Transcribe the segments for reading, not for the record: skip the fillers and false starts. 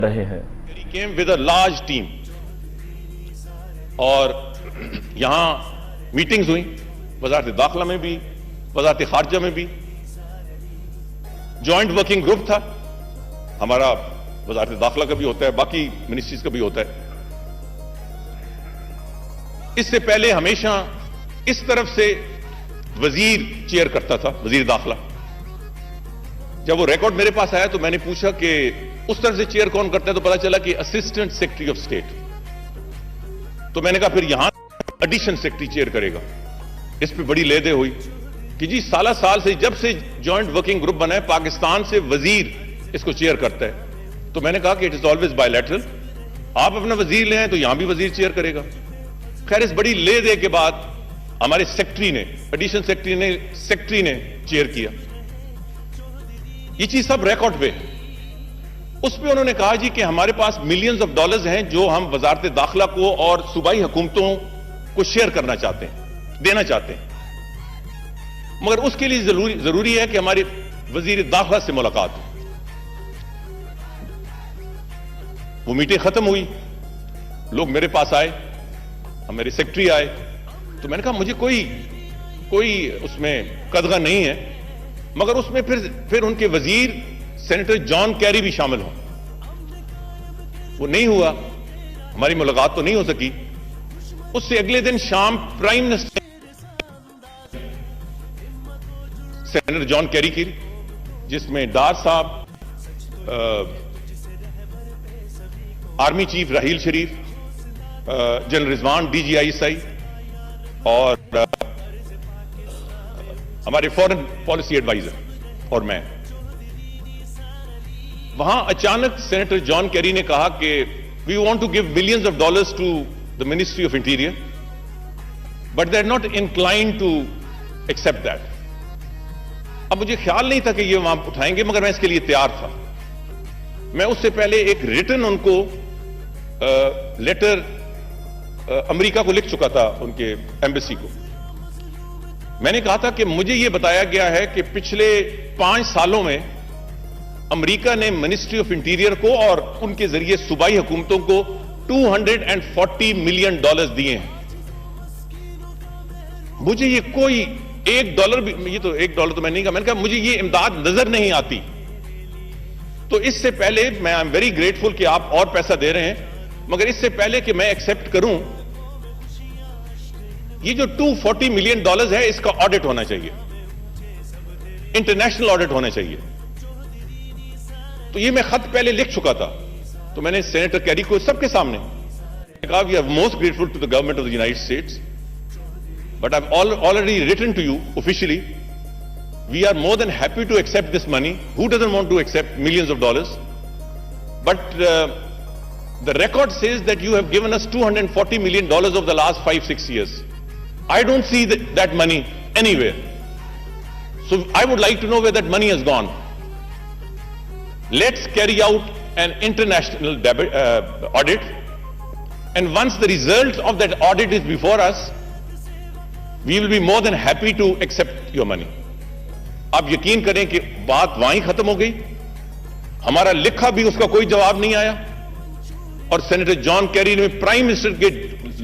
रहे हैं। He came with a large team और यहां मीटिंग्स हुई, वज़ारत दाखिला में भी, वज़ारत खारजा में भी। जॉइंट वर्किंग ग्रुप था, हमारा वज़ारत दाखिला का भी होता है, बाकी मिनिस्ट्रीज का भी होता है। इससे पहले हमेशा इस तरफ से वजीर चेयर करता था, वजीर दाखिला। जब वो रिकॉर्ड मेरे पास आया तो मैंने पूछा कि उस तरफ से चेयर कौन करता है, तो पता चला कि असिस्टेंट सेक्रेटरी ऑफ स्टेट। तो मैंने कहा फिर यहां एडिशनल सेक्रेटरी चेयर करेगा। इस पे बड़ी लेदे हुई कि जी साल से जब से जॉइंट वर्किंग ग्रुप बना है, पाकिस्तान से वजीर इसको चेयर करता है। तो मैंने कहा कि इट इज ऑलवेज बायलैटरल, आप अपना वजीर ले आए तो यहां भी वजीर चेयर करेगा। खैर, इस बड़ी ले-दे के बाद हमारे सेक्रेटरी ने, एडिशनल सेक्रेटरी ने चेयर किया। ये चीज सब रिकॉर्ड पे। उस पे उन्होंने कहा जी कि हमारे पास मिलियंस ऑफ डॉलर्स हैं जो हम वजारत दाखिला को और सूबाई हुकूमतों को शेयर करना चाहते हैं, देना चाहते हैं, मगर उसके लिए जरूरी है कि हमारी वजीर दाखिला से मुलाकात हो। वो मीटिंग खत्म हुई, लोग मेरे पास आए, मेरे सेक्रेटरी आए, तो मैंने कहा मुझे कोई उसमें कदगा नहीं है, मगर उसमें फिर उनके वजीर सेनेटर जॉन कैरी भी शामिल हों। वो नहीं हुआ, हमारी मुलाकात तो नहीं हो सकी। उससे अगले दिन शाम prime minister senator John Kerry की, जिसमें डार साहब, आर्मी चीफ राहील शरीफ, जनरल रिजवान DGI और हमारे फॉरेन पॉलिसी एडवाइजर और मैं। वहां अचानक सेनेटर जॉन कैरी ने कहा कि we want to give millions of dollars to the ministry of interior, but they are not inclined to accept that. अब मुझे ख्याल नहीं था कि ये वहां उठाएंगे, मगर मैं इसके लिए तैयार था। मैं उससे पहले एक रिटन उनको लेटर अमेरिका को लिख चुका था, उनके एम्बेसी को। मैंने कहा था कि मुझे यह बताया गया है कि पिछले 5 सालों में अमेरिका ने मिनिस्ट्री ऑफ इंटीरियर को और उनके जरिए सूबाई हुकूमतों को $240 मिलियन दिए हैं। मुझे ये कोई $1 भी, ये तो $1 तो मैंने नहीं कहा, मैंने कहा मुझे ये इमदाद नजर नहीं आती। तो इससे पहले मैं आई एम वेरी ग्रेटफुल कि आप और पैसा दे रहे हैं, मगर इससे पहले कि मैं एक्सेप्ट करूं, ये जो $240 मिलियन है, इसका ऑडिट होना चाहिए, इंटरनेशनल ऑडिट होना चाहिए। तो ये मैं खत पहले लिख चुका था। तो मैंने सेनेटर कैरी को सबके सामने कहा, we are most grateful to the government of the United States, but I have already written to you officially, we are more than happy to accept this money. Who doesn't want to accept millions of dollars? But the record says that you have given us $240 million over the last 5-6 years. I don't see that money anywhere. So I would like to know where that money has gone. Let's carry out an international audit, and once the results of that audit is before us, we will be more than happy to accept your money. आप यकीन करें कि बात वहीं खत्म हो गई। हमारा लिखा भी उसका कोई जवाब नहीं आया, और सेनेटर जॉन कैरी ने प्राइम मिनिस्टर के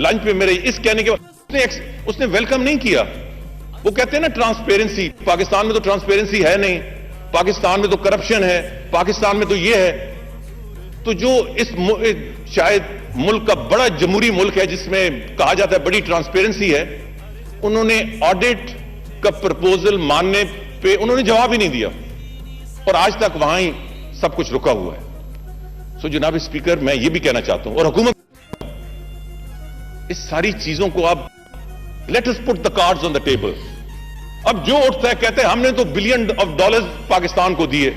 लंच में मेरे इस कहने के बाद उसने वेलकम नहीं किया। वो कहते हैं ना ट्रांसपेरेंसी, पाकिस्तान में तो ट्रांसपेरेंसी है नहीं, पाकिस्तान में तो करप्शन है, पाकिस्तान में तो ये है। तो जो इस शायद मुल्क का बड़ा जमहूरी मुल्क है जिसमें कहा जाता है बड़ी ट्रांसपेरेंसी है, उन्होंने ऑडिट का प्रपोजल मानने पे उन्होंने जवाब ही नहीं दिया, और आज तक वहां ही सब कुछ रुका हुआ है। सो जनाब स्पीकर, मैं ये भी कहना चाहता हूं, और हुकूमत, इस सारी चीजों को आप let us put the cards on the table. अब जो उठता है कहते हैं हमने तो $बिलियन पाकिस्तान को दिए।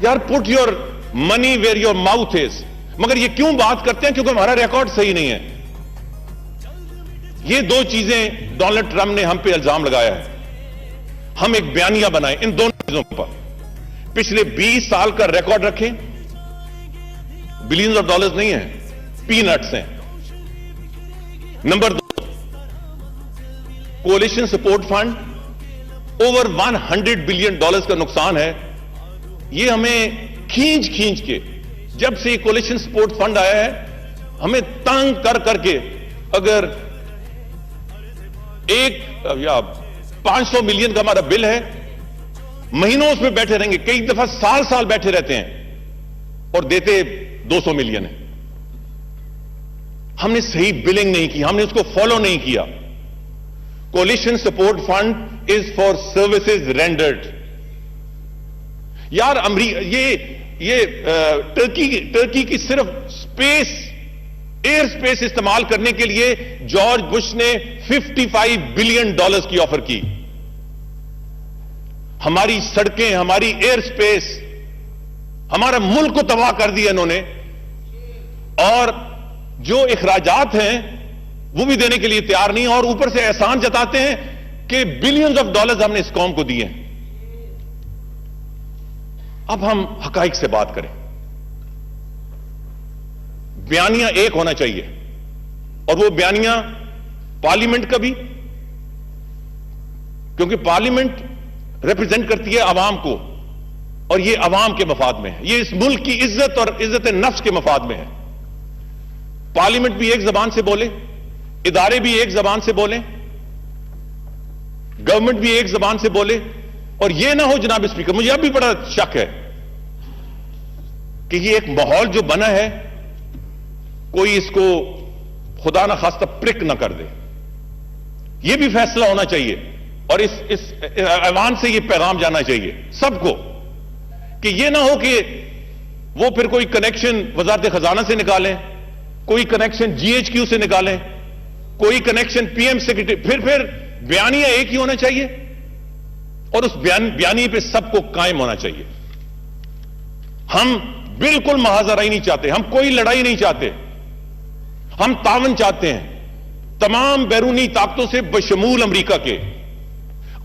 यार, put your money where your mouth is. मगर ये क्यों बात करते हैं? क्योंकि हमारा रिकॉर्ड सही नहीं है। ये 2 चीजें डोनाल्ड ट्रंप ने हम पे इल्जाम लगाया है, हम एक बयानिया बनाए इन दोनों चीजों पर। पिछले 20 साल का रिकॉर्ड रखें, $बिलियंस नहीं है, पीनट्स हैं। Number 2, कोalition support fund over $100 billion का नुकसान है। ये हमें खींच के जब से ये कोलिशन सपोर्ट फंड आया है, हमें तंग कर करके अगर 1 या 500 मिलियन का हमारा बिल है, महीनों उसमें बैठे रहेंगे, कई दफा साल साल बैठे रहते हैं और देते 200 मिलियन है। हमने सही बिलिंग नहीं की, हमने उसको फॉलो नहीं किया। Coalition support fund is for services rendered. यार ये टर्की की सिर्फ एयर स्पेस इस्तेमाल करने के लिए जॉर्ज बुश ने $55 बिलियन की ऑफर की। हमारी सड़कें, हमारी एयर स्पेस, हमारा मुल्क को तबाह कर दिया इन्होंने, और जो इखराजात हैं वो भी देने के लिए तैयार नहीं, और ऊपर से एहसान जताते हैं कि बिलियंस ऑफ डॉलर्स हमने इस कौम को दिए हैं। अब हम हकाइक से बात करें। बयानिया एक होना चाहिए, और वो बयानिया पार्लियामेंट का भी, क्योंकि पार्लियामेंट रिप्रेजेंट करती है अवाम को, और ये अवाम के मफाद में है, ये इस मुल्क की इज्जत और इज्जत नफ्स के मफाद में है। पार्लियामेंट भी एक जबान से बोले, इदारे भी एक जबान से बोले, गवर्नमेंट भी एक जबान से बोले, और यह ना हो जनाब स्पीकर, मुझे अब भी बड़ा शक है कि ये एक माहौल जो बना है, कोई इसको खुदा ना खास्ता प्रिक ना कर दे। यह भी फैसला होना चाहिए, और इस ऐवान से यह पैगाम जाना चाहिए सबको कि यह ना हो कि वो फिर कोई कनेक्शन वजारत खजाना से निकालें, कोई कनेक्शन GHQ से निकालें, कोई कनेक्शन PM सेक्रेटरी, फिर बयानिया एक ही होना चाहिए, और उस बयानी पे सबको कायम होना चाहिए। हम बिल्कुल महाजराई नहीं चाहते, हम कोई लड़ाई नहीं चाहते, हम तावन चाहते हैं तमाम बैरूनी ताकतों से बशमूल अमेरिका के।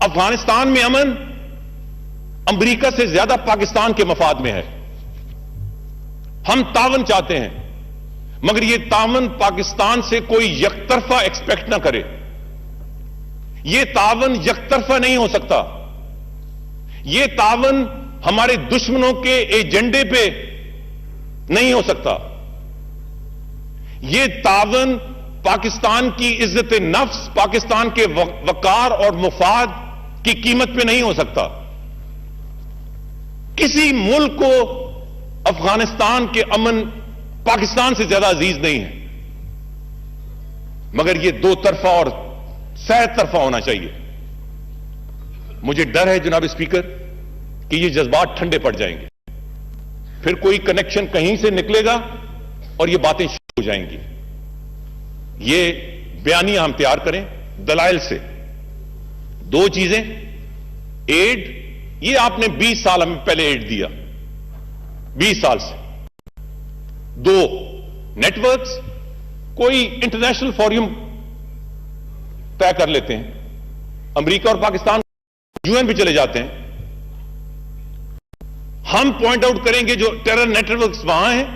अफगानिस्तान में अमन अमेरिका से ज्यादा पाकिस्तान के मफाद में है। हम तावन चाहते हैं, मगर यह तावन पाकिस्तान से कोई यकतरफा एक्सपेक्ट ना करे। यह तावन यकतरफा नहीं हो सकता। यह तावन हमारे दुश्मनों के एजेंडे पे नहीं हो सकता। यह तावन पाकिस्तान की इज्जत नफ्स, पाकिस्तान के वकार और मुफाद की कीमत पे नहीं हो सकता। किसी मुल्क को अफगानिस्तान के अमन पाकिस्तान से ज्यादा अजीज नहीं है, मगर यह दो तरफा और सह तरफा होना चाहिए। मुझे डर है जनाब स्पीकर कि ये जज्बात ठंडे पड़ जाएंगे, फिर कोई कनेक्शन कहीं से निकलेगा और ये बातें शुरू हो जाएंगी। ये बयानिया हम तैयार करें दलाइल से। दो चीजें, एड, ये आपने 20 साल हमें पहले एड दिया, 20 साल से। दो, नेटवर्क्स, कोई इंटरनेशनल फोरम तय कर लेते हैं, अमेरिका और पाकिस्तान UN भी चले जाते हैं। हम पॉइंट आउट करेंगे जो टेरर नेटवर्क्स वहां हैं,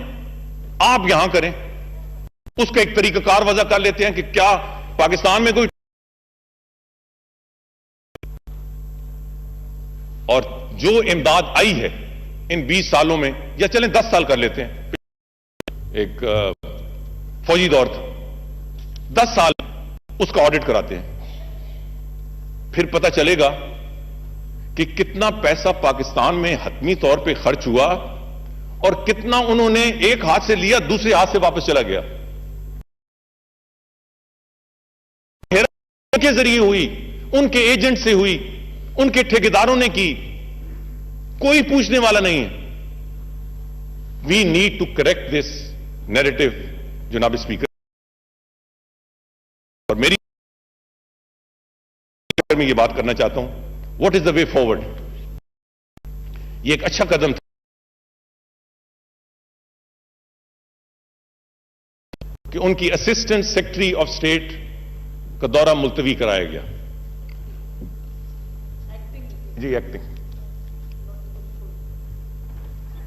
आप यहां करें। उसका एक तरीकाकार वजह कर लेते हैं कि क्या पाकिस्तान में कोई, और जो इमदाद आई है इन 20 सालों में, या चलें 10 साल कर लेते हैं, एक फौजी दौर था, 10 साल उसका ऑडिट कराते हैं, फिर पता चलेगा कि कितना पैसा पाकिस्तान में हतमी तौर पे खर्च हुआ और कितना उन्होंने एक हाथ से लिया दूसरे हाथ से वापस चला गया। के जरिए हुई, उनके एजेंट से हुई, उनके ठेकेदारों ने की, कोई पूछने वाला नहीं है। We need to correct this narrative जनाब स्पीकर। और मेरी मैं ये बात करना चाहता हूं, what is the way forward. ये एक अच्छा कदम था कि उनकी असिस्टेंट सेक्रेटरी ऑफ स्टेट का दौरा मुलतवी कराया गया। जी, एक्टिंग।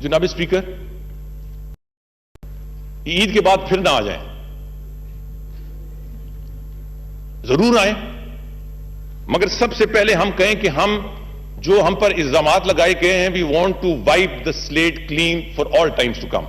जनाब स्पीकर, ईद के बाद फिर ना आ जाएं, जरूर आए, मगर सबसे पहले हम कहें कि हम जो हम पर इल्जामात लगाए गए हैं, we want to wipe the slate clean for all times to come.